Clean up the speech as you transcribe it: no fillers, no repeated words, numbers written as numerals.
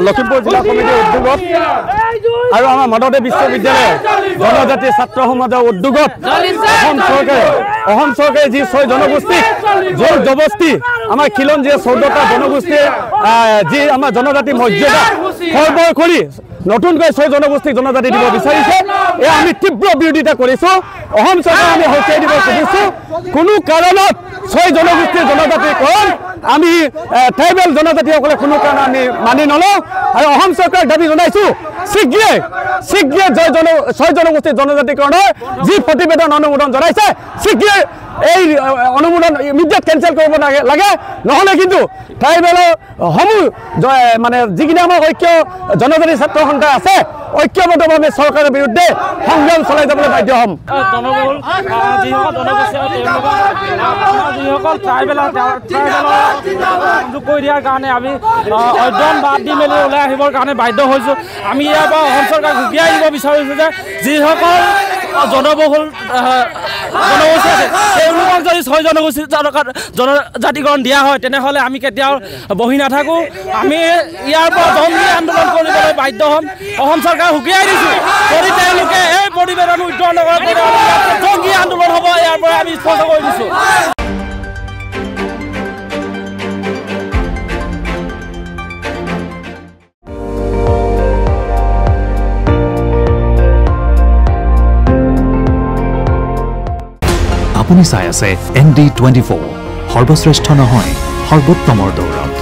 লখিমপুৰ জিলা কমিটিৰ উদ্যোগত আৰু আমাৰ মাধৱদেৱ বিশ্ববিদ্যালয় জনজাতি ছাত্ৰ সমাজৰ উদ্যোগত অসম চৰকাৰে যি 6 জনগোষ্ঠীক জোৰ জবস্তি আমাৰ খিলঞ্জীয়া 14টা জনগোষ্ঠীয়ে যি আমাৰ জনজাতি মৰ্যাদা খৰ্ব কৰি নতুনকৈ 6 জনগোষ্ঠীক জনজাতি দিব বিচাৰিছে এয়া আমি তীব্ৰ বিৰোধিতা কৰিছোঁ অসম চৰকাৰে আমি হকিয়াই দিব খুজিছোঁ কোনো কাৰণত 6 জনগোষ্ঠীৰ জনজাতিকৰণ আমি ট্ৰাইবেল জনজাতিসকলে কোনো কাৰণে আমি মানি নলওঁ আৰু অসম চৰকাৰক দাবী জনাইছোঁ শীঘ্ৰে 6 জনগোষ্ঠীৰ জনজাতিকৰণৰ যি প্ৰতিবেদন অনুমোদন জনাইছে শীঘ্ৰে এই অনুমোদন ইমিডিয়েট কেঞ্চেল কৰিব লাগে নহ'লে কিন্তু ট্ৰাইবেলৰ সমূহ মানে যিখিনি আমাৰ ঐক্য জনজাতি ছাত্ৰ সন্থা আছে ঐক্যবদ্ধভাৱে চৰকাৰৰ বিৰুদ্ধে সংগ্ৰাম চলাই যাবলৈ বাধ্য হ'ম যিসকল ট্ৰাইবেলৰ কৰি দিয়াৰ কাৰণে আমি অধ্যয়ন বাদ দি মেলি ওলাই আহিবৰ কাৰণে বাধ্য হৈছোঁ আমি ইয়াৰ পৰা অসম চৰকাৰক উকিয়াই দিব বিচাৰিছোঁ যে যিসকল জনবহুল জনগোষ্ঠী আছে তেওঁলোকক যদি 6 জনগোষ্ঠী জনজাতিকৰণ দিয়া হয় তেনেহ'লে আমি কেতিয়াও বহি নাথাকোঁ আমি ইয়াৰ পৰা জংগী আন্দোলন কৰিবলৈ বাধ্য হ'ম অসম চৰকাৰ হুকিয়াই দিছোঁ যদি তেওঁলোকে এই প্ৰতিবেদন উদ্ধাৰ নকৰে জংগী আন্দোলন হ'ব ইয়াৰ পৰা আমি স্পষ্ট কৰি দিছোঁ আপুনি চাই আছে ND24 সৰ্বশ্ৰেষ্ঠ নহয় সৰ্বোত্তমৰ দৌৰত